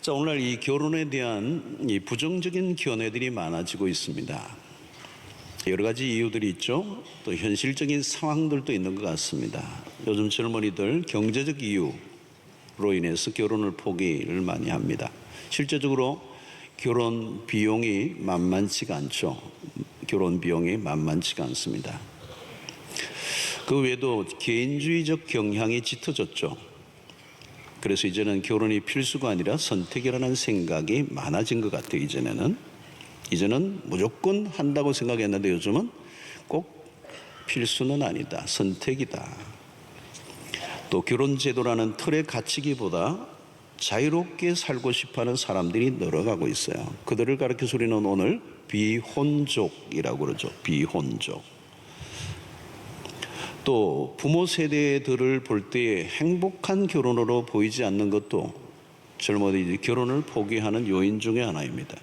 자, 오늘 이 결혼에 대한 이 부정적인 견해들이 많아지고 있습니다. 여러 가지 이유들이 있죠. 또 현실적인 상황들도 있는 것 같습니다. 요즘 젊은이들 경제적 이유로 인해서 결혼을 포기를 많이 합니다. 실제적으로 결혼 비용이 만만치가 않죠. 결혼 비용이 만만치가 않습니다. 그 외에도 개인주의적 경향이 짙어졌죠. 그래서 이제는 결혼이 필수가 아니라 선택이라는 생각이 많아진 것 같아요. 이제는 무조건 한다고 생각했는데 요즘은 꼭 필수는 아니다. 선택이다. 또 결혼제도라는 틀에 갇히기보다 자유롭게 살고 싶어하는 사람들이 늘어가고 있어요. 그들을 가리켜서 우리는 오늘 비혼족이라고 그러죠. 비혼족. 또 부모 세대들을 볼 때 행복한 결혼으로 보이지 않는 것도 젊은이들이 결혼을 포기하는 요인 중에 하나입니다.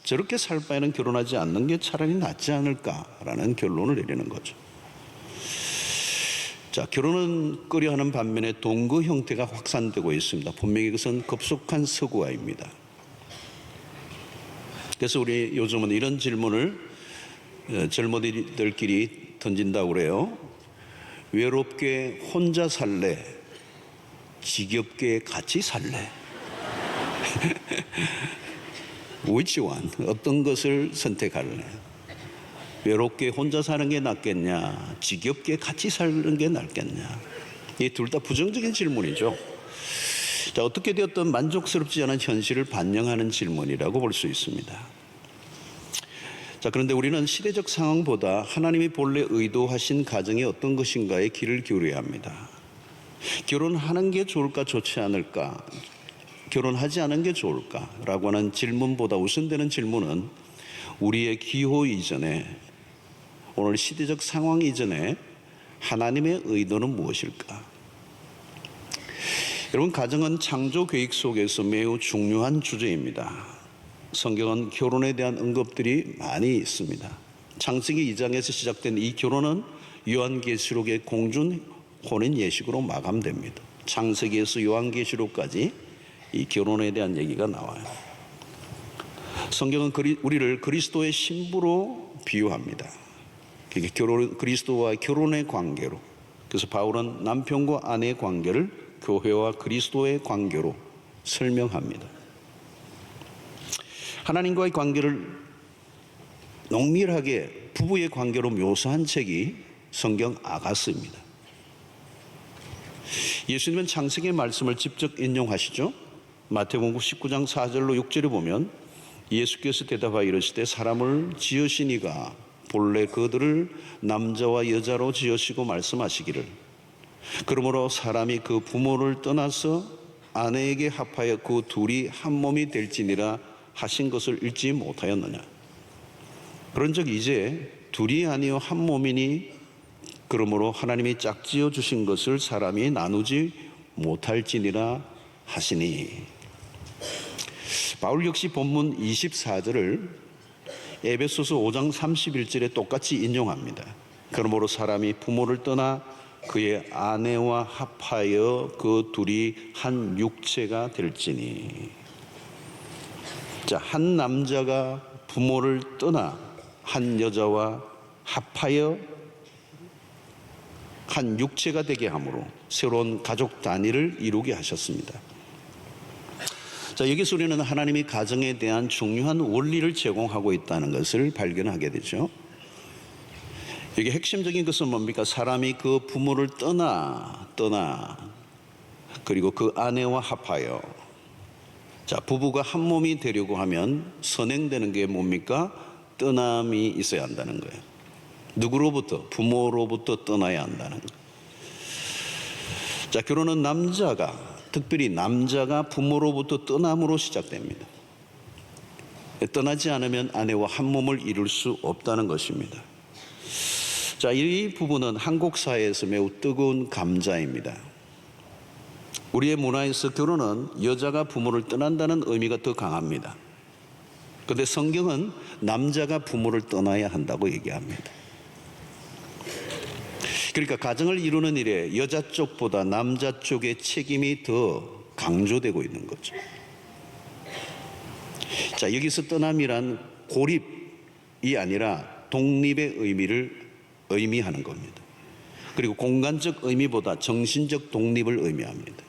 저렇게 살 바에는 결혼하지 않는 게 차라리 낫지 않을까라는 결론을 내리는 거죠. 자, 결혼은 꺼려하는 반면에 동거 형태가 확산되고 있습니다. 분명히 그것은 급속한 서구화입니다. 그래서 우리 요즘은 이런 질문을 젊은이들끼리 던진다고 그래요. 외롭게 혼자 살래? 지겹게 같이 살래? Which one? 어떤 것을 선택할래? 외롭게 혼자 사는 게 낫겠냐? 지겹게 같이 사는 게 낫겠냐? 이 둘 다 부정적인 질문이죠. 자, 어떻게 되었든 만족스럽지 않은 현실을 반영하는 질문이라고 볼 수 있습니다. 자, 그런데 우리는 시대적 상황보다 하나님이 본래 의도하신 가정이 어떤 것인가에 귀를 기울여야 합니다. 결혼하는 게 좋을까 좋지 않을까? 결혼하지 않은 게 좋을까라고 하는 질문보다 우선되는 질문은 우리의 기호 이전에, 오늘 시대적 상황 이전에 하나님의 의도는 무엇일까? 여러분, 가정은 창조 계획 속에서 매우 중요한 주제입니다. 성경은 결혼에 대한 언급들이 많이 있습니다. 창세기 2장에서 시작된 이 결혼은 요한계시록의 공준 혼인 예식으로 마감됩니다. 창세기에서 요한계시록까지 이 결혼에 대한 얘기가 나와요. 성경은 우리를 그리스도의 신부로 비유합니다. 그리스도와 결혼의 관계로. 그래서 바울은 남편과 아내의 관계를 교회와 그리스도의 관계로 설명합니다. 하나님과의 관계를 농밀하게 부부의 관계로 묘사한 책이 성경 아가스입니다. 예수님은 창세기의 말씀을 직접 인용하시죠. 마태복음 19장 4절로 6절에 보면 예수께서 대답하여 이르시되 사람을 지으신 이가 본래 그들을 남자와 여자로 지으시고 말씀하시기를 그러므로 사람이 그 부모를 떠나서 아내에게 합하여 그 둘이 한 몸이 될지니라 하신 것을 읽지 못하였느냐. 그런즉 이제 둘이 아니요 한 몸이니 그러므로 하나님이 짝지어 주신 것을 사람이 나누지 못할지니라 하시니. 바울 역시 본문 24절을 에베소서 5장 31절에 똑같이 인용합니다. 그러므로 사람이 부모를 떠나 그의 아내와 합하여 그 둘이 한 육체가 될지니. 자, 한 남자가 부모를 떠나 한 여자와 합하여 한 육체가 되게 함으로 새로운 가족 단위를 이루게 하셨습니다. 자, 여기서 우리는 하나님이 가정에 대한 중요한 원리를 제공하고 있다는 것을 발견하게 되죠. 여기 핵심적인 것은 뭡니까? 사람이 그 부모를 떠나 그리고 그 아내와 합하여. 자, 부부가 한 몸이 되려고 하면 선행되는 게 뭡니까? 떠남이 있어야 한다는 거예요. 누구로부터? 부모로부터 떠나야 한다는 거예요. 자, 결혼은 특별히 남자가 부모로부터 떠남으로 시작됩니다. 떠나지 않으면 아내와 한 몸을 이룰 수 없다는 것입니다. 자, 이 부분은 한국 사회에서 매우 뜨거운 감자입니다. 우리의 문화에서 결혼은 여자가 부모를 떠난다는 의미가 더 강합니다. 그런데 성경은 남자가 부모를 떠나야 한다고 얘기합니다. 그러니까 가정을 이루는 일에 여자 쪽보다 남자 쪽의 책임이 더 강조되고 있는 거죠. 자, 여기서 떠남이란 고립이 아니라 독립의 의미를 의미하는 겁니다. 그리고 공간적 의미보다 정신적 독립을 의미합니다.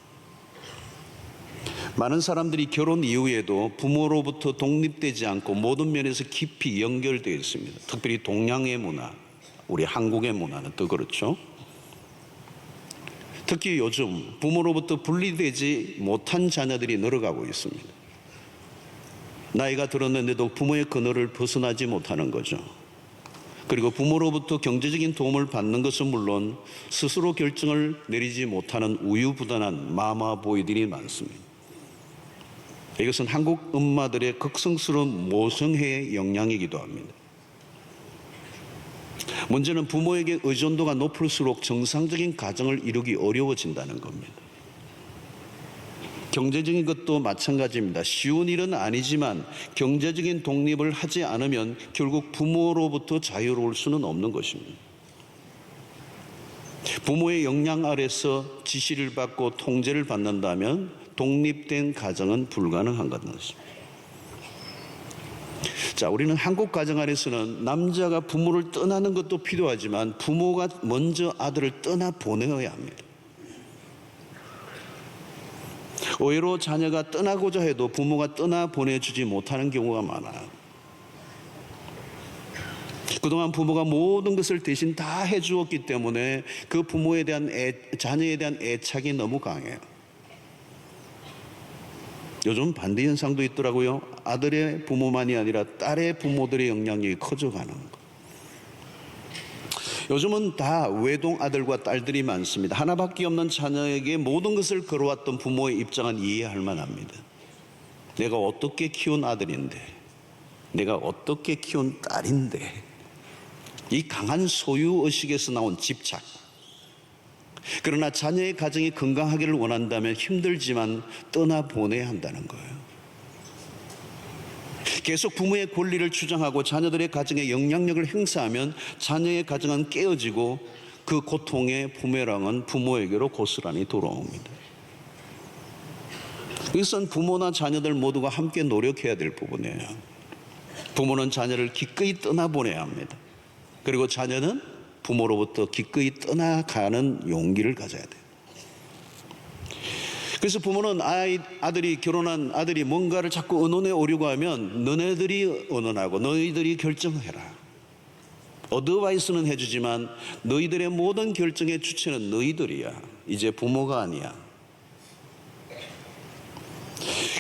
많은 사람들이 결혼 이후에도 부모로부터 독립되지 않고 모든 면에서 깊이 연결되어 있습니다. 특별히 동양의 문화, 우리 한국의 문화는 더 그렇죠. 특히 요즘 부모로부터 분리되지 못한 자녀들이 늘어가고 있습니다. 나이가 들었는데도 부모의 그늘을 벗어나지 못하는 거죠. 그리고 부모로부터 경제적인 도움을 받는 것은 물론 스스로 결정을 내리지 못하는 우유부단한 마마보이들이 많습니다. 이것은 한국 엄마들의 극성스러운 모성애의 영향이기도 합니다. 문제는 부모에게 의존도가 높을수록 정상적인 가정을 이루기 어려워진다는 겁니다. 경제적인 것도 마찬가지입니다. 쉬운 일은 아니지만 경제적인 독립을 하지 않으면 결국 부모로부터 자유로울 수는 없는 것입니다. 부모의 영향 아래서 지시를 받고 통제를 받는다면 독립된 가정은 불가능한 것입니다. 자, 우리는 한국 가정 안에서는 남자가 부모를 떠나는 것도 필요하지만 부모가 먼저 아들을 떠나 보내어야 합니다. 의외로 자녀가 떠나고자 해도 부모가 떠나 보내주지 못하는 경우가 많아요. 그동안 부모가 모든 것을 대신 다 해주었기 때문에 그 부모에 대한 자녀에 대한 애착이 너무 강해요. 요즘 반대 현상도 있더라고요. 아들의 부모만이 아니라 딸의 부모들의 영향력이 커져가는 거. 요즘은 다 외동 아들과 딸들이 많습니다. 하나밖에 없는 자녀에게 모든 것을 걸어왔던 부모의 입장은 이해할 만합니다. 내가 어떻게 키운 아들인데, 내가 어떻게 키운 딸인데, 이 강한 소유의식에서 나온 집착. 그러나 자녀의 가정이 건강하기를 원한다면 힘들지만 떠나보내야 한다는 거예요. 계속 부모의 권리를 주장하고 자녀들의 가정에 영향력을 행사하면 자녀의 가정은 깨어지고 그 고통의 부메랑은 부모에게로 고스란히 돌아옵니다. 이것은 부모나 자녀들 모두가 함께 노력해야 될 부분이에요. 부모는 자녀를 기꺼이 떠나보내야 합니다. 그리고 자녀는 부모로부터 기꺼이 떠나가는 용기를 가져야 돼요. 그래서 부모는 아들이 결혼한 아들이 뭔가를 자꾸 의논해 오려고 하면 너네들이 의논하고 너희들이 결정해라. 어드바이스는 해주지만 너희들의 모든 결정의 주체는 너희들이야. 이제 부모가 아니야.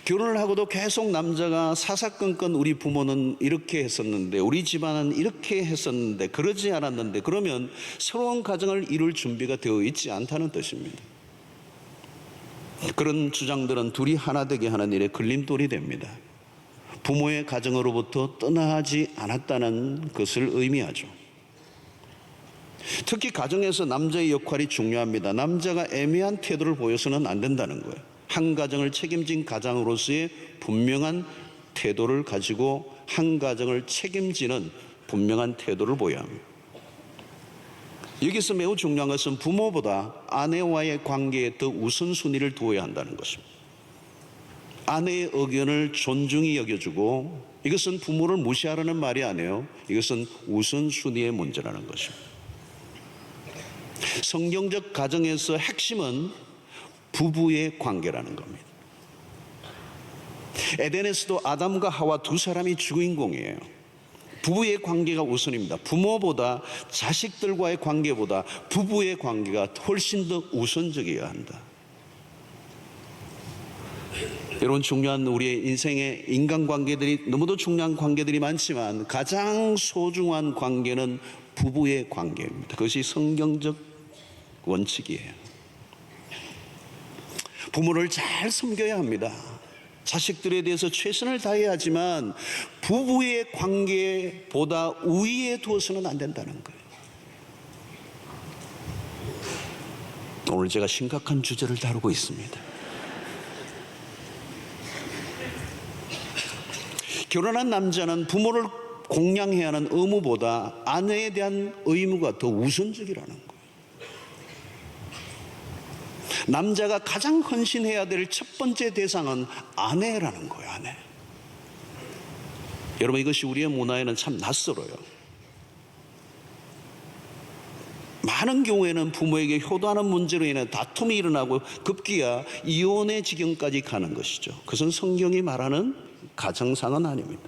결혼을 하고도 계속 남자가 사사건건 우리 부모는 이렇게 했었는데 우리 집안은 이렇게 했었는데 그러지 않았는데 그러면 새로운 가정을 이룰 준비가 되어 있지 않다는 뜻입니다. 그런 주장들은 둘이 하나 되게 하는 일에 걸림돌이 됩니다. 부모의 가정으로부터 떠나지 않았다는 것을 의미하죠. 특히 가정에서 남자의 역할이 중요합니다. 남자가 애매한 태도를 보여서는 안 된다는 거예요. 한 가정을 책임진 가장으로서의 분명한 태도를 가지고 한 가정을 책임지는 분명한 태도를 보여야 합니다. 여기서 매우 중요한 것은 부모보다 아내와의 관계에 더 우선순위를 두어야 한다는 것입니다. 아내의 의견을 존중히 여겨주고 이것은 부모를 무시하라는 말이 아니에요. 이것은 우선순위의 문제라는 것입니다. 성경적 가정에서 핵심은 부부의 관계라는 겁니다. 에덴에서도 아담과 하와 두 사람이 주인공이에요. 부부의 관계가 우선입니다. 부모보다 자식들과의 관계보다 부부의 관계가 훨씬 더 우선적이어야 한다. 여러분, 중요한 우리의 인생의 인간관계들이 너무도 중요한 관계들이 많지만 가장 소중한 관계는 부부의 관계입니다. 그것이 성경적 원칙이에요. 부모를 잘 섬겨야 합니다. 자식들에 대해서 최선을 다해야 하지만 부부의 관계보다 우위에 두어서는 안 된다는 거예요. 오늘 제가 심각한 주제를 다루고 있습니다. 결혼한 남자는 부모를 공양해야 하는 의무보다 아내에 대한 의무가 더 우선적이라는 거예요. 남자가 가장 헌신해야 될 첫 번째 대상은 아내라는 거예요. 아내. 여러분, 이것이 우리의 문화에는 참 낯설어요. 많은 경우에는 부모에게 효도하는 문제로 인해 다툼이 일어나고 급기야 이혼의 지경까지 가는 것이죠. 그것은 성경이 말하는 가정상은 아닙니다.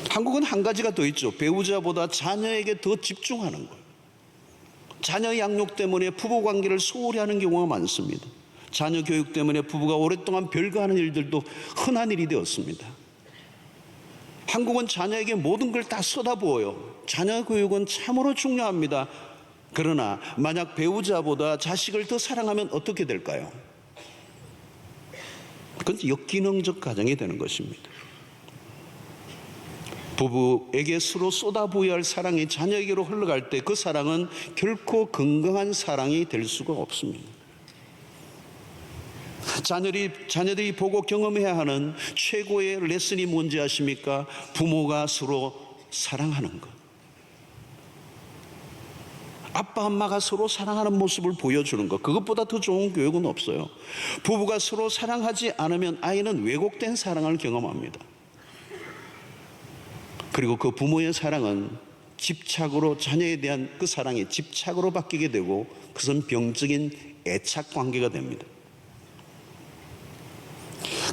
한국은 한 가지가 더 있죠. 배우자보다 자녀에게 더 집중하는 거예요. 자녀 양육 때문에 부부 관계를 소홀히 하는 경우가 많습니다. 자녀 교육 때문에 부부가 오랫동안 별거하는 일들도 흔한 일이 되었습니다. 한국은 자녀에게 모든 걸 다 쏟아부어요. 자녀 교육은 참으로 중요합니다. 그러나 만약 배우자보다 자식을 더 사랑하면 어떻게 될까요? 그건 역기능적 가정이 되는 것입니다. 부부에게 서로 쏟아부어야 할 사랑이 자녀에게로 흘러갈 때 그 사랑은 결코 건강한 사랑이 될 수가 없습니다. 자녀들이 보고 경험해야 하는 최고의 레슨이 뭔지 아십니까? 부모가 서로 사랑하는 것. 아빠 엄마가 서로 사랑하는 모습을 보여주는 것. 그것보다 더 좋은 교육은 없어요. 부부가 서로 사랑하지 않으면 아이는 왜곡된 사랑을 경험합니다. 그리고 그 부모의 사랑은 집착으로, 자녀에 대한 그 사랑이 집착으로 바뀌게 되고 그것은 병적인 애착 관계가 됩니다.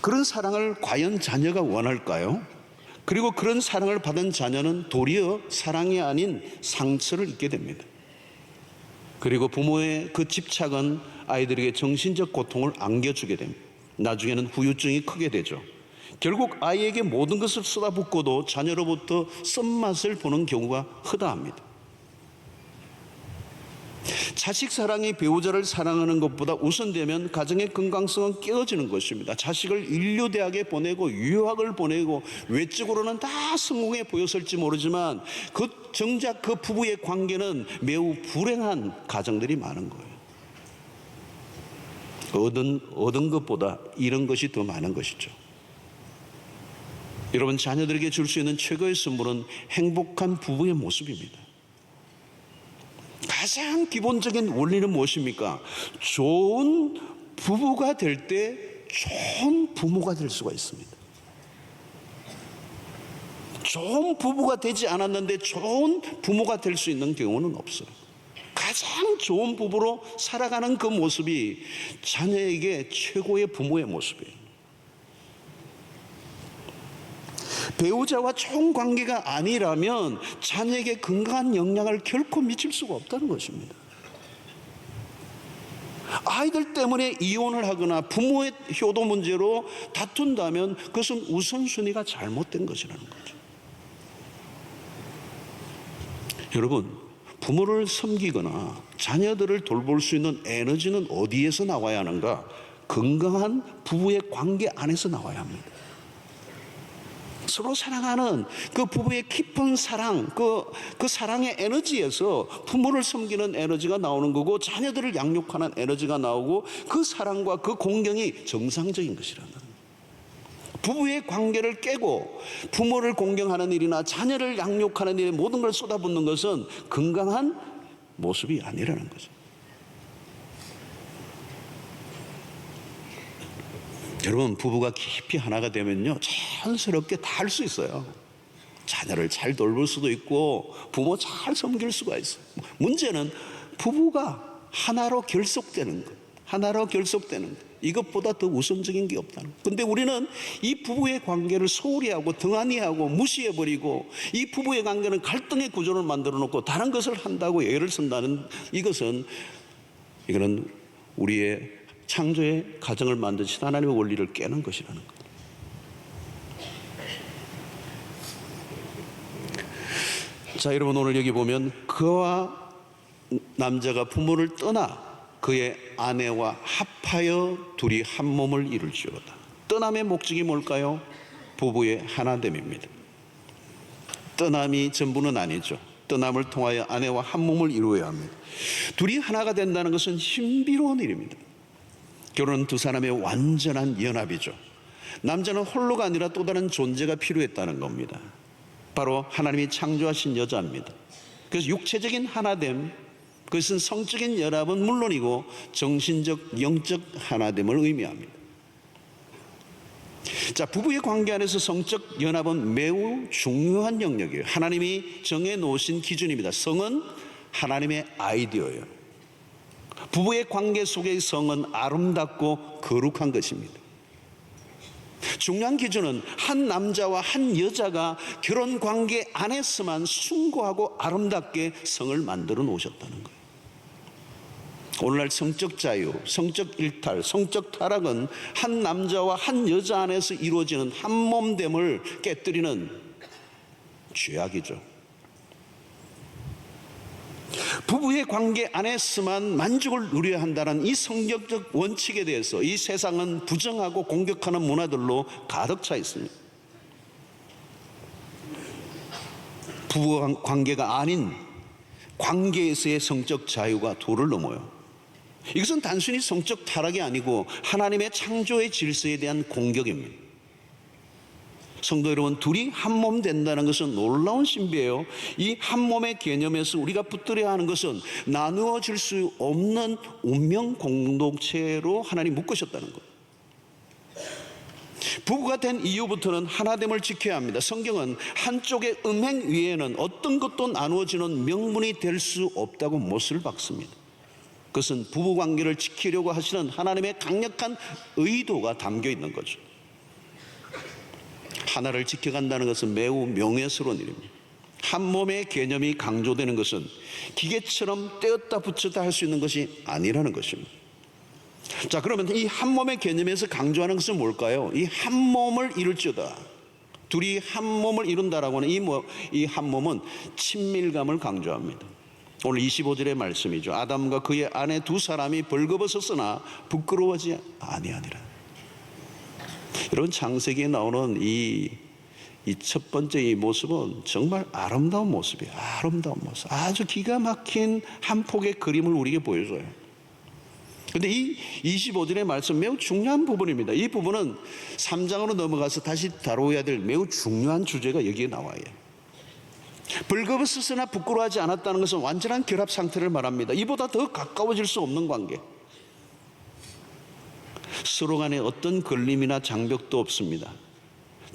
그런 사랑을 과연 자녀가 원할까요? 그리고 그런 사랑을 받은 자녀는 도리어 사랑이 아닌 상처를 입게 됩니다. 그리고 부모의 그 집착은 아이들에게 정신적 고통을 안겨주게 됩니다. 나중에는 후유증이 크게 되죠. 결국 아이에게 모든 것을 쏟아붓고도 자녀로부터 쓴맛을 보는 경우가 허다합니다. 자식 사랑이 배우자를 사랑하는 것보다 우선되면 가정의 건강성은 깨어지는 것입니다. 자식을 인류대학에 보내고 유학을 보내고 외적으로는 다 성공해 보였을지 모르지만 정작 그 부부의 관계는 매우 불행한 가정들이 많은 거예요. 얻은 것보다 잃은 것이 더 많은 것이죠. 여러분, 자녀들에게 줄 수 있는 최고의 선물은 행복한 부부의 모습입니다. 가장 기본적인 원리는 무엇입니까? 좋은 부부가 될 때 좋은 부모가 될 수가 있습니다. 좋은 부부가 되지 않았는데 좋은 부모가 될 수 있는 경우는 없어요. 가장 좋은 부부로 살아가는 그 모습이 자녀에게 최고의 부모의 모습이에요. 배우자와 좋은 관계가 아니라면 자녀에게 건강한 영향을 결코 미칠 수가 없다는 것입니다. 아이들 때문에 이혼을 하거나 부모의 효도 문제로 다툰다면 그것은 우선순위가 잘못된 것이라는 거죠. 여러분, 부모를 섬기거나 자녀들을 돌볼 수 있는 에너지는 어디에서 나와야 하는가? 건강한 부부의 관계 안에서 나와야 합니다. 서로 사랑하는 그 부부의 깊은 사랑, 그 사랑의 에너지에서 부모를 섬기는 에너지가 나오는 거고 자녀들을 양육하는 에너지가 나오고 그 사랑과 그 공경이 정상적인 것이라는, 부부의 관계를 깨고 부모를 공경하는 일이나 자녀를 양육하는 일에 모든 걸 쏟아붓는 것은 건강한 모습이 아니라는 거죠. 여러분, 부부가 깊이 하나가 되면요, 자연스럽게 다 할 수 있어요. 자녀를 잘 돌볼 수도 있고 부모 잘 섬길 수가 있어요. 문제는 부부가 하나로 결속되는 것, 하나로 결속되는 것, 이것보다 더 우선적인 게 없다는 것. 근데 우리는 이 부부의 관계를 소홀히 하고 등한히 하고 무시해버리고 이 부부의 관계는 갈등의 구조를 만들어 놓고 다른 것을 한다고 예를 쓴다는, 이거는 우리의 창조의 가정을 만드신 하나님의 원리를 깨는 것이라는 것. 자, 여러분, 오늘 여기 보면 그와 남자가 부모를 떠나 그의 아내와 합하여 둘이 한 몸을 이룰지어다. 떠남의 목적이 뭘까요? 부부의 하나됨입니다. 떠남이 전부는 아니죠. 떠남을 통하여 아내와 한 몸을 이루어야 합니다. 둘이 하나가 된다는 것은 신비로운 일입니다. 결혼은 두 사람의 완전한 연합이죠. 남자는 홀로가 아니라 또 다른 존재가 필요했다는 겁니다. 바로 하나님이 창조하신 여자입니다. 그래서 육체적인 하나됨, 그것은 성적인 연합은 물론이고 정신적, 영적 하나됨을 의미합니다. 자, 부부의 관계 안에서 성적 연합은 매우 중요한 영역이에요. 하나님이 정해 놓으신 기준입니다. 성은 하나님의 아이디어예요. 부부의 관계 속의 성은 아름답고 거룩한 것입니다. 중요한 기준은 한 남자와 한 여자가 결혼 관계 안에서만 숭고하고 아름답게 성을 만들어 놓으셨다는 거예요. 오늘날 성적 자유, 성적 일탈, 성적 타락은 한 남자와 한 여자 안에서 이루어지는 한 몸됨을 깨뜨리는 죄악이죠. 부부의 관계 안에서만 만족을 누려야 한다는 이 성경적 원칙에 대해서 이 세상은 부정하고 공격하는 문화들로 가득 차 있습니다. 부부 관계가 아닌 관계에서의 성적 자유가 도를 넘어요. 이것은 단순히 성적 타락이 아니고 하나님의 창조의 질서에 대한 공격입니다. 성도 여러분, 둘이 한 몸 된다는 것은 놀라운 신비예요. 이 한 몸의 개념에서 우리가 붙들어야 하는 것은 나누어질 수 없는 운명 공동체로 하나님 묶으셨다는 것. 부부가 된 이후부터는 하나됨을 지켜야 합니다. 성경은 한쪽의 음행 위에는 어떤 것도 나누어지는 명분이 될 수 없다고 못을 박습니다. 그것은 부부관계를 지키려고 하시는 하나님의 강력한 의도가 담겨 있는 거죠. 하나를 지켜간다는 것은 매우 명예스러운 일입니다. 한 몸의 개념이 강조되는 것은 기계처럼 떼었다 붙였다 할 수 있는 것이 아니라는 것입니다. 자, 그러면 이 한 몸의 개념에서 강조하는 것은 뭘까요? 이 한 몸을 이룰지어다. 둘이 한 몸을 이룬다라고 하는 이 한 몸은 친밀감을 강조합니다. 오늘 25절의 말씀이죠. 아담과 그의 아내 두 사람이 벌거벗었으나 부끄러워하지 아니하니라. 여러분, 창세기에 나오는 이 첫 번째 이 모습은 정말 아름다운 모습이에요. 아름다운 모습. 아주 기가 막힌 한 폭의 그림을 우리에게 보여줘요. 그런데 이 25절의 말씀 매우 중요한 부분입니다. 이 부분은 3장으로 넘어가서 다시 다뤄야 될 매우 중요한 주제가 여기에 나와요. 벌거벗었으나 부끄러워하지 않았다는 것은 완전한 결합 상태를 말합니다. 이보다 더 가까워질 수 없는 관계. 서로 간에 어떤 걸림이나 장벽도 없습니다.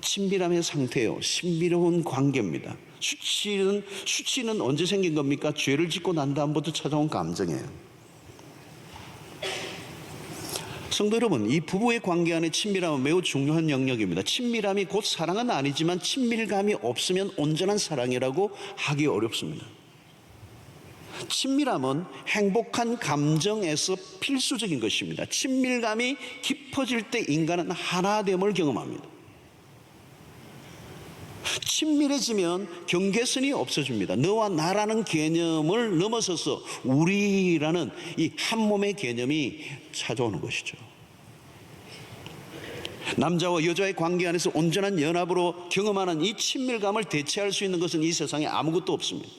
친밀함의 상태예요. 신비로운 관계입니다. 수치는 언제 생긴 겁니까? 죄를 짓고 난 다음부터 찾아온 감정이에요. 성도 여러분, 이 부부의 관계 안에 친밀함은 매우 중요한 영역입니다. 친밀함이 곧 사랑은 아니지만 친밀감이 없으면 온전한 사랑이라고 하기 어렵습니다. 친밀함은 행복한 감정에서 필수적인 것입니다. 친밀감이 깊어질 때 인간은 하나됨을 경험합니다. 친밀해지면 경계선이 없어집니다. 너와 나라는 개념을 넘어서서 우리라는 이 한 몸의 개념이 찾아오는 것이죠. 남자와 여자의 관계 안에서 온전한 연합으로 경험하는 이 친밀감을 대체할 수 있는 것은 이 세상에 아무것도 없습니다.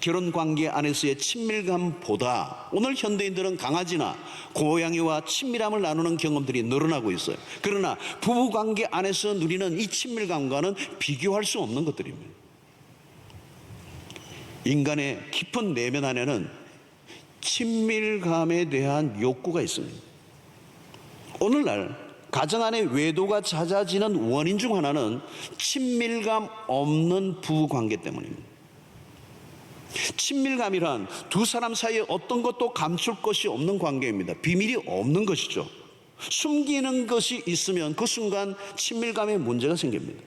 결혼 관계 안에서의 친밀감보다 오늘 현대인들은 강아지나 고양이와 친밀함을 나누는 경험들이 늘어나고 있어요. 그러나 부부 관계 안에서 누리는 이 친밀감과는 비교할 수 없는 것들입니다. 인간의 깊은 내면 안에는 친밀감에 대한 욕구가 있습니다. 오늘날 가정 안에 외도가 잦아지는 원인 중 하나는 친밀감 없는 부부 관계 때문입니다. 친밀감이란 두 사람 사이에 어떤 것도 감출 것이 없는 관계입니다. 비밀이 없는 것이죠. 숨기는 것이 있으면 그 순간 친밀감에 문제가 생깁니다.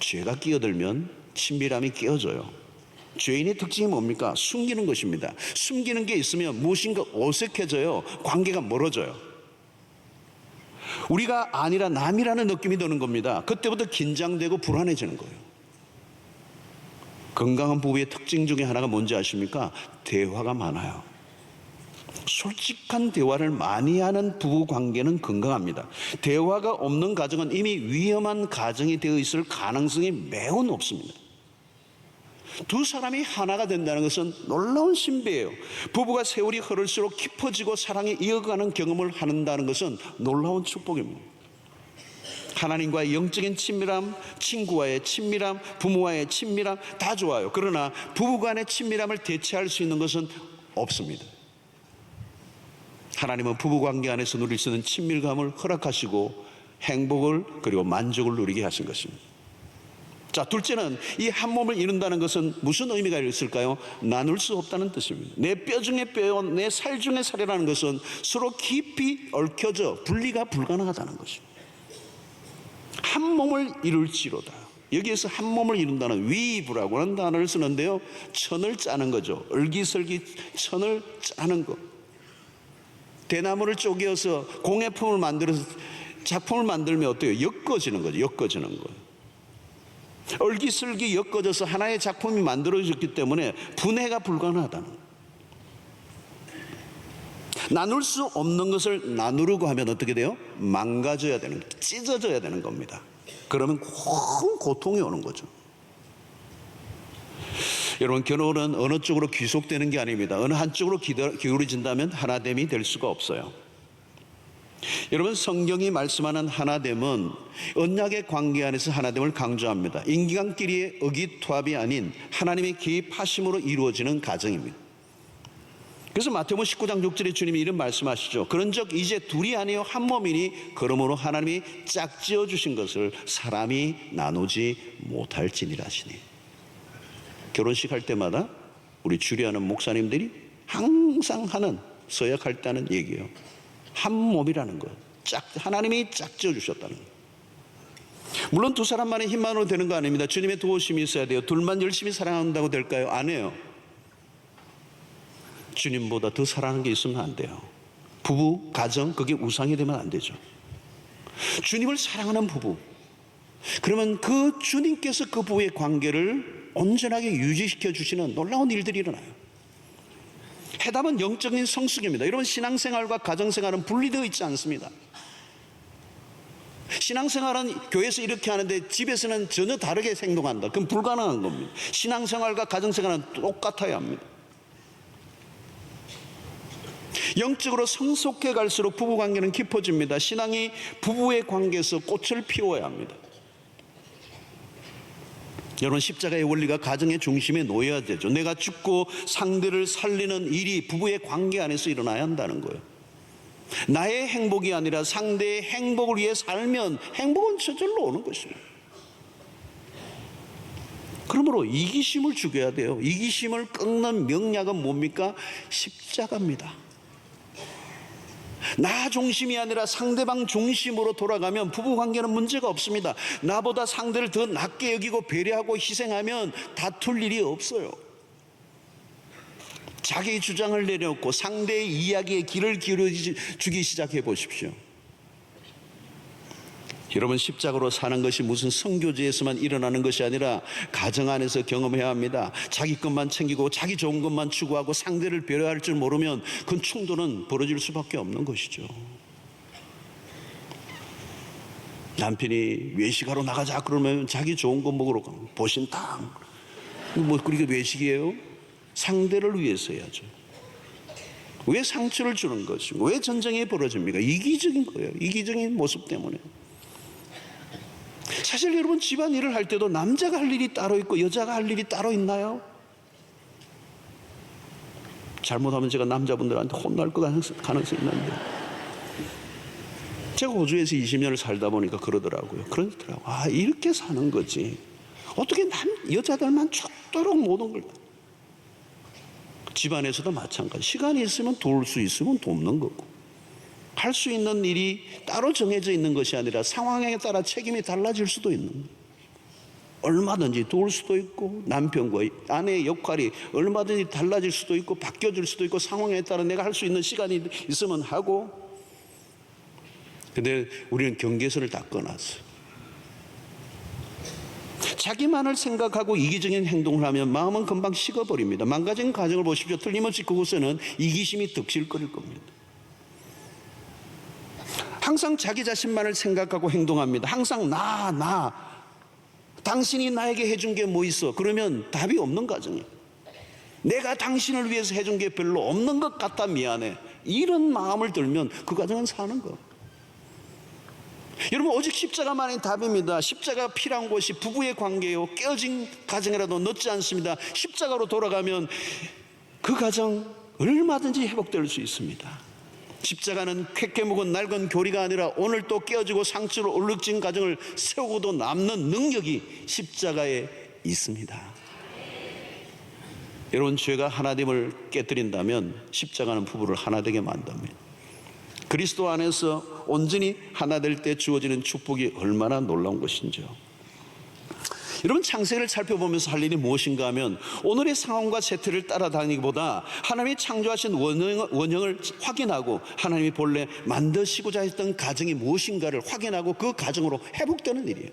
죄가 끼어들면 친밀함이 깨어져요. 죄인의 특징이 뭡니까? 숨기는 것입니다. 숨기는 게 있으면 무엇인가 어색해져요. 관계가 멀어져요. 우리가 아니라 남이라는 느낌이 드는 겁니다. 그때부터 긴장되고 불안해지는 거예요. 건강한 부부의 특징 중에 하나가 뭔지 아십니까? 대화가 많아요. 솔직한 대화를 많이 하는 부부 관계는 건강합니다. 대화가 없는 가정은 이미 위험한 가정이 되어 있을 가능성이 매우 높습니다. 두 사람이 하나가 된다는 것은 놀라운 신비예요. 부부가 세월이 흐를수록 깊어지고 사랑이 이어가는 경험을 한다는 것은 놀라운 축복입니다. 하나님과의 영적인 친밀함, 친구와의 친밀함, 부모와의 친밀함 다 좋아요. 그러나 부부간의 친밀함을 대체할 수 있는 것은 없습니다. 하나님은 부부관계 안에서 누릴 수 있는 친밀감을 허락하시고 행복을 그리고 만족을 누리게 하신 것입니다. 자, 둘째는 이 한 몸을 이룬다는 것은 무슨 의미가 있을까요? 나눌 수 없다는 뜻입니다. 내 뼈 중에 뼈요 내 살 중에 살이라는 것은 서로 깊이 얽혀져 분리가 불가능하다는 것입니다. 한 몸을 이룰지로다. 여기에서 한 몸을 이룬다는 위브라고 하는 단어를 쓰는데요, 천을 짜는 거죠. 얼기설기 천을 짜는 것. 대나무를 쪼개어서 공예품을 만들어서 작품을 만들면 어때요? 엮어지는 거죠. 엮어지는 거예요. 얼기설기 엮어져서 하나의 작품이 만들어졌기 때문에 분해가 불가능하다는 거예요. 나눌 수 없는 것을 나누려고 하면 어떻게 돼요? 망가져야 되는 거예요. 찢어져야 되는 겁니다. 그러면 큰 고통이 오는 거죠. 여러분, 결혼은 어느 쪽으로 귀속되는 게 아닙니다. 어느 한쪽으로 기울어진다면 하나됨이 될 수가 없어요. 여러분, 성경이 말씀하는 하나됨은 언약의 관계 안에서 하나됨을 강조합니다. 인간끼리의 의기투합이 아닌 하나님의 개입하심으로 이루어지는 가정입니다. 그래서 마태복음 19장 6절에 주님이 이런 말씀하시죠. 그런즉 이제 둘이 아니요 한 몸이니 그러므로 하나님이 짝지어 주신 것을 사람이 나누지 못할지니라 하시니. 결혼식 할 때마다 우리 주례하는 목사님들이 항상 하는, 서약할 때 하는 얘기예요. 한 몸이라는 것, 하나님이 짝지어 주셨다는 것. 물론 두 사람만의 힘만으로 되는 거 아닙니다. 주님의 도우심이 있어야 돼요. 둘만 열심히 사랑한다고 될까요? 안 해요. 주님보다 더 사랑하는 게 있으면 안 돼요. 부부, 가정, 그게 우상이 되면 안 되죠. 주님을 사랑하는 부부, 그러면 그 주님께서 그 부부의 관계를 온전하게 유지시켜 주시는 놀라운 일들이 일어나요. 해답은 영적인 성숙입니다. 여러분, 신앙생활과 가정생활은 분리되어 있지 않습니다. 신앙생활은 교회에서 이렇게 하는데 집에서는 전혀 다르게 행동한다. 그건 불가능한 겁니다. 신앙생활과 가정생활은 똑같아야 합니다. 영적으로 성숙해 갈수록 부부관계는 깊어집니다. 신앙이 부부의 관계에서 꽃을 피워야 합니다. 여러분, 십자가의 원리가 가정의 중심에 놓여야 되죠. 내가 죽고 상대를 살리는 일이 부부의 관계 안에서 일어나야 한다는 거예요. 나의 행복이 아니라 상대의 행복을 위해 살면 행복은 저절로 오는 것입니다. 그러므로 이기심을 죽여야 돼요. 이기심을 끊는 명약은 뭡니까? 십자가입니다. 나 중심이 아니라 상대방 중심으로 돌아가면 부부관계는 문제가 없습니다. 나보다 상대를 더 낮게 여기고 배려하고 희생하면 다툴 일이 없어요. 자기 주장을 내려놓고 상대의 이야기에 귀를 기울여주기 시작해 보십시오. 여러분, 십자가로 사는 것이 무슨 선교지에서만 일어나는 것이 아니라 가정 안에서 경험해야 합니다. 자기 것만 챙기고 자기 좋은 것만 추구하고 상대를 배려할 줄 모르면 그 충돌은 벌어질 수밖에 없는 것이죠. 남편이 외식하러 나가자 그러면 자기 좋은 거 먹으러 가면 보신탕, 뭐 그렇게 외식이에요? 상대를 위해서 해야죠. 왜 상처를 주는 것이고 왜 전쟁이 벌어집니까? 이기적인 거예요. 이기적인 모습 때문에. 사실 여러분, 집안일을 할 때도 남자가 할 일이 따로 있고 여자가 할 일이 따로 있나요? 잘못하면 제가 남자분들한테 혼날 것 가능성이 있는데, 제가 호주에서 20년을 살다 보니까 그러더라고요. 아, 이렇게 사는 거지. 어떻게 여자들만 죽도록 모든 걸. 집안에서도 마찬가지. 시간이 있으면 도울 수 있으면 돕는 거고, 할 수 있는 일이 따로 정해져 있는 것이 아니라 상황에 따라 책임이 달라질 수도 있는 거예요. 얼마든지 도울 수도 있고 남편과 아내의 역할이 얼마든지 달라질 수도 있고 바뀌어질 수도 있고 상황에 따라 내가 할 수 있는 시간이 있으면 하고. 근데 우리는 경계선을 다 끊었어요. 자기만을 생각하고 이기적인 행동을 하면 마음은 금방 식어버립니다. 망가진 가정을 보십시오. 틀림없이 그곳에는 이기심이 득실거릴 겁니다. 항상 자기 자신만을 생각하고 행동합니다. 항상 당신이 나에게 해준 게 뭐 있어? 그러면 답이 없는 가정이에요. 내가 당신을 위해서 해준 게 별로 없는 것 같아, 미안해. 이런 마음을 들면 그 가정은 사는 거. 여러분, 오직 십자가만이 답입니다. 십자가 필요한 곳이 부부의 관계요, 깨어진 가정이라도 늦지 않습니다. 십자가로 돌아가면 그 가정 얼마든지 회복될 수 있습니다. 십자가는 쾌쾌 묵은 낡은 교리가 아니라 오늘 또 깨어지고 상처로 얼룩진 가정을 세우고도 남는 능력이 십자가에 있습니다. 여러분, 죄가 하나됨을 깨뜨린다면 십자가는 부부를 하나 되게 만듭니다. 그리스도 안에서 온전히 하나 될 때 주어지는 축복이 얼마나 놀라운 것인지요. 여러분, 창세기를 살펴보면서 할 일이 무엇인가 하면 오늘의 상황과 세태를 따라다니기보다 하나님이 창조하신 원형을 확인하고 하나님이 본래 만드시고자 했던 가정이 무엇인가를 확인하고 그 가정으로 회복되는 일이에요.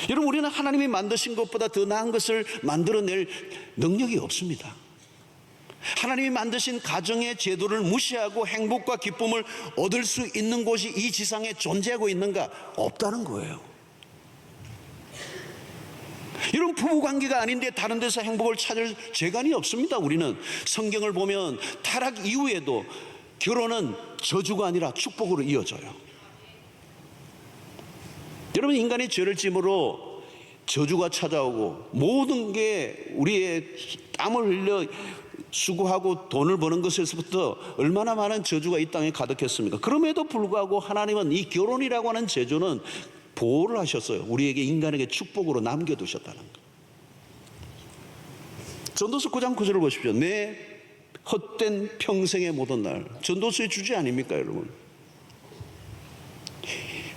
여러분, 우리는 하나님이 만드신 것보다 더 나은 것을 만들어낼 능력이 없습니다. 하나님이 만드신 가정의 제도를 무시하고 행복과 기쁨을 얻을 수 있는 곳이 이 지상에 존재하고 있는가? 없다는 거예요. 여러분, 부부관계가 아닌데 다른 데서 행복을 찾을 재간이 없습니다. 우리는 성경을 보면 타락 이후에도 결혼은 저주가 아니라 축복으로 이어져요. 여러분, 인간이 죄를 지음으로 저주가 찾아오고 모든 게 우리의 땀을 흘려 수고하고 돈을 버는 것에서부터 얼마나 많은 저주가 이 땅에 가득했습니까? 그럼에도 불구하고 하나님은 이 결혼이라고 하는 제조는 보호를 하셨어요. 우리에게, 인간에게 축복으로 남겨두셨다는 것. 전도서 9장 9절을 보십시오. 내 헛된 평생의 모든 날. 전도서의 주제 아닙니까, 여러분?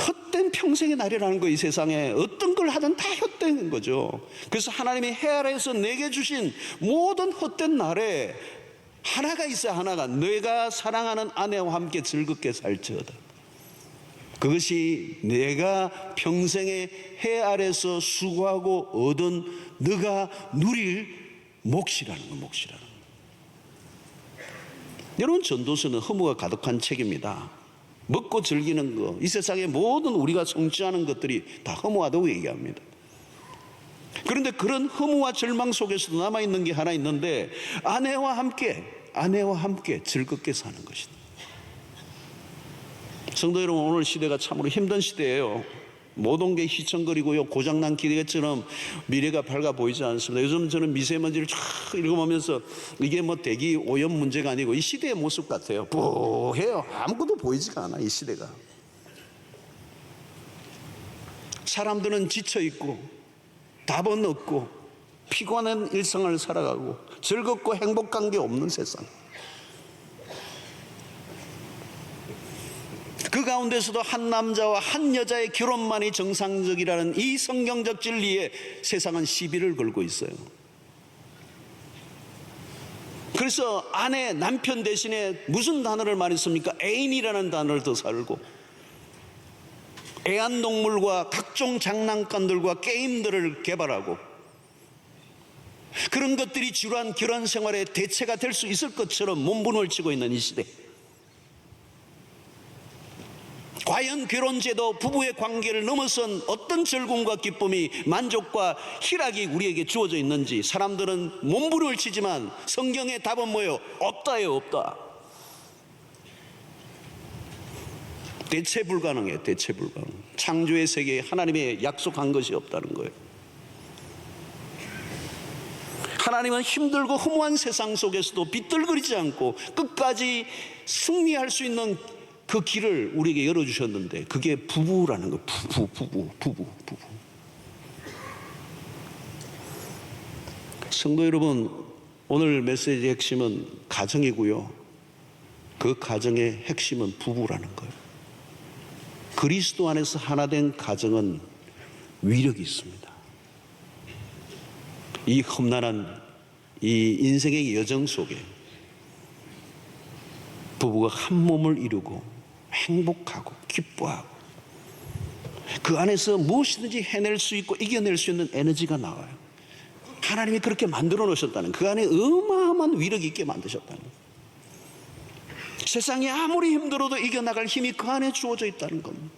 헛된 평생의 날이라는 거, 이 세상에 어떤 걸 하든 다 헛된 거죠. 그래서 하나님이 해 아래에서 내게 주신 모든 헛된 날에 하나가 있어요. 하나가. 내가 사랑하는 아내와 함께 즐겁게 살지어다. 그것이 내가 평생에 해 아래서 수고하고 얻은 너가 누릴 몫이라는 거, 몫이라는 거. 여러분, 전도서는 허무가 가득한 책입니다. 먹고 즐기는 거, 이 세상의 모든 우리가 성취하는 것들이 다 허무하다고 얘기합니다. 그런데 그런 허무와 절망 속에서도 남아있는 게 하나 있는데, 아내와 함께 즐겁게 사는 것이다. 성도 여러분, 오늘 시대가 참으로 힘든 시대예요. 모든 게 휘청거리고요, 고장난 기계처럼 미래가 밝아 보이지 않습니다. 요즘 저는 미세먼지를 쫙 읽어보면서 이게 뭐 대기 오염 문제가 아니고 이 시대의 모습 같아요. 뿌해요. 아무것도 보이지가 않아, 이 시대가. 사람들은 지쳐있고 답은 없고 피곤한 일상을 살아가고 즐겁고 행복한 게 없는 세상. 그 가운데서도 한 남자와 한 여자의 결혼만이 정상적이라는 이 성경적 진리에 세상은 시비를 걸고 있어요. 그래서 아내, 남편 대신에 무슨 단어를 많이 씁니까? 애인이라는 단어를 더 살고, 애완동물과 각종 장난감들과 게임들을 개발하고, 그런 것들이 지루한 결혼 생활의 대체가 될 수 있을 것처럼 몸부림을 치고 있는 이 시대. 과연 결혼제도, 부부의 관계를 넘어선 어떤 즐거움과 기쁨이, 만족과 희락이 우리에게 주어져 있는지 사람들은 몸부림을 치지만 성경의 답은 뭐예요? 없다예요, 없다. 대체 불가능해요, 대체 불가능. 창조의 세계에 하나님의 약속한 것이 없다는 거예요. 하나님은 힘들고 허무한 세상 속에서도 비틀거리지 않고 끝까지 승리할 수 있는 그 길을 우리에게 열어주셨는데, 그게 부부라는 거예요. 부부. 성도 여러분, 오늘 메시지의 핵심은 가정이고요, 그 가정의 핵심은 부부라는 거예요. 그리스도 안에서 하나 된 가정은 위력이 있습니다. 이 험난한 이 인생의 여정 속에 부부가 한 몸을 이루고 행복하고 기뻐하고 그 안에서 무엇이든지 해낼 수 있고 이겨낼 수 있는 에너지가 나와요. 하나님이 그렇게 만들어 놓으셨다는, 그 안에 어마어마한 위력이 있게 만드셨다는, 세상이 아무리 힘들어도 이겨나갈 힘이 그 안에 주어져 있다는 겁니다.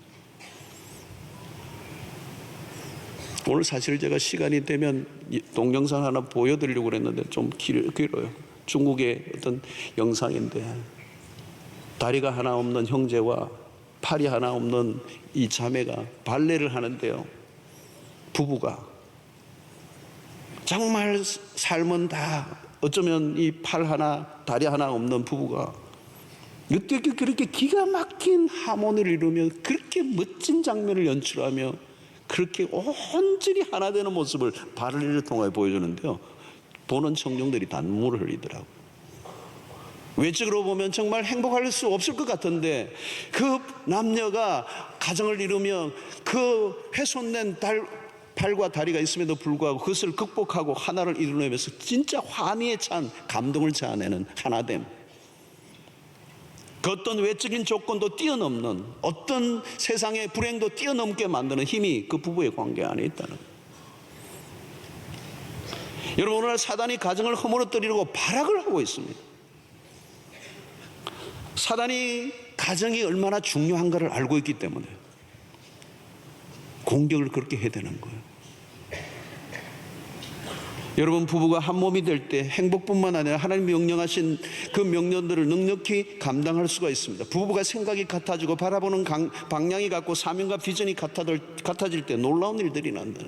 오늘 사실 제가 시간이 되면 동영상 하나 보여드리려고 그랬는데 좀 길어요. 중국의 어떤 영상인데, 다리가 하나 없는 형제와 팔이 하나 없는 이 자매가 발레를 하는데요, 부부가 정말 삶은 다 어쩌면 이 팔 하나 다리 하나 없는 부부가 어떻게 그렇게 기가 막힌 하모니를 이루며 그렇게 멋진 장면을 연출하며 그렇게 온전히 하나 되는 모습을 발을 통해 보여주는데요, 보는 청중들이 다 눈물을 흘리더라고요. 외적으로 보면 정말 행복할 수 없을 것 같은데 그 남녀가 가정을 이루며 그 훼손된 팔과 다리가 있음에도 불구하고 그것을 극복하고 하나를 이루면서 진짜 환희에 찬 감동을 자아내는 하나됨, 그 어떤 외적인 조건도 뛰어넘는, 어떤 세상의 불행도 뛰어넘게 만드는 힘이 그 부부의 관계 안에 있다는 거예요. 여러분, 오늘날 사단이 가정을 허물어뜨리려고 발악을 하고 있습니다. 사단이 가정이 얼마나 중요한가를 알고 있기 때문에 공격을 그렇게 해야 되는 거예요. 여러분, 부부가 한 몸이 될 때 행복뿐만 아니라 하나님 명령하신 그 명령들을 넉넉히 감당할 수가 있습니다. 부부가 생각이 같아지고 바라보는 방향이 같고 사명과 비전이 같아질 때 놀라운 일들이 난다.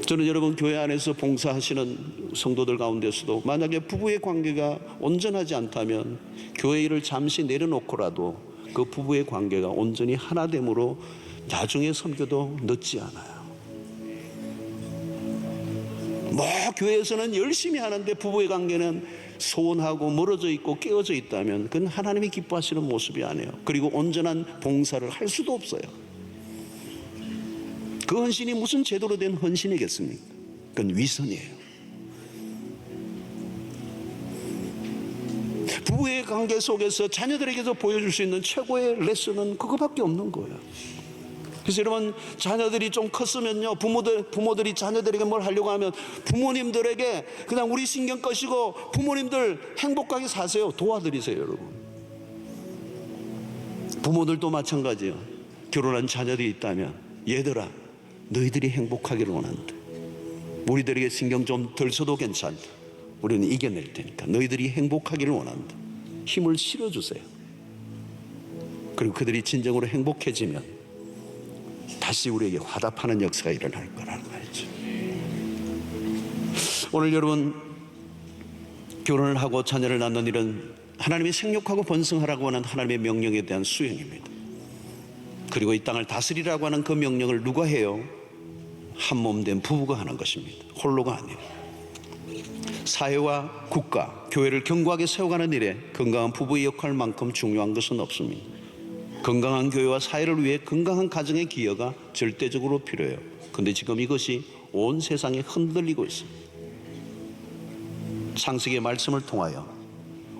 저는 여러분, 교회 안에서 봉사하시는 성도들 가운데서도 만약에 부부의 관계가 온전하지 않다면 교회 일을 잠시 내려놓고라도 그 부부의 관계가 온전히 하나됨으로 나중에 섬겨도 늦지 않아요. 뭐 교회에서는 열심히 하는데 부부의 관계는 소원하고 멀어져 있고 깨어져 있다면 그건 하나님이 기뻐하시는 모습이 아니에요. 그리고 온전한 봉사를 할 수도 없어요. 그 헌신이 무슨 제대로 된 헌신이겠습니까? 그건 위선이에요. 부부의 관계 속에서 자녀들에게서 보여줄 수 있는 최고의 레슨은 그거밖에 없는 거예요. 그래서 여러분, 자녀들이 좀 컸으면요, 부모들이 자녀들에게 뭘 하려고 하면 부모님들에게 그냥 우리 신경 꺼시고 부모님들 행복하게 사세요, 도와드리세요. 여러분, 부모들도 마찬가지예요. 결혼한 자녀들이 있다면 얘들아, 너희들이 행복하기를 원한다. 우리들에게 신경 좀 덜 써도 괜찮다. 우리는 이겨낼 테니까 너희들이 행복하기를 원한다. 힘을 실어주세요. 그리고 그들이 진정으로 행복해지면 다시 우리에게 화답하는 역사가 일어날 거라는 말이죠. 오늘 여러분, 결혼을 하고 자녀를 낳는 일은 하나님이 생육하고 번성하라고 하는 하나님의 명령에 대한 수행입니다. 그리고 이 땅을 다스리라고 하는 그 명령을 누가 해요? 한 몸 된 부부가 하는 것입니다. 홀로가 아니에요. 사회와 국가, 교회를 견고하게 세워가는 일에 건강한 부부의 역할만큼 중요한 것은 없습니다. 건강한 교회와 사회를 위해 건강한 가정의 기여가 절대적으로 필요해요. 그런데 지금 이것이 온 세상에 흔들리고 있습니다. 창세기의 말씀을 통하여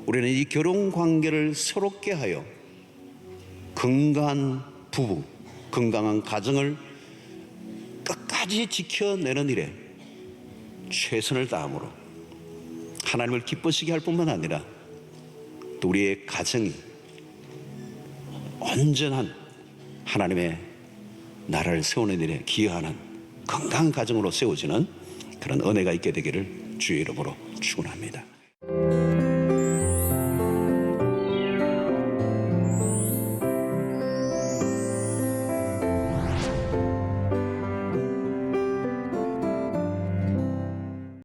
우리는 이 결혼 관계를 새롭게 하여 건강한 부부, 건강한 가정을 끝까지 지켜내는 일에 최선을 다함으로 하나님을 기쁘시게 할 뿐만 아니라 또 우리의 가정이 온전한 하나님의 나라를 세우는 일에 기여하는 건강한 가정으로 세워지는 그런 은혜가 있게 되기를 주의 이름으로 축원합니다.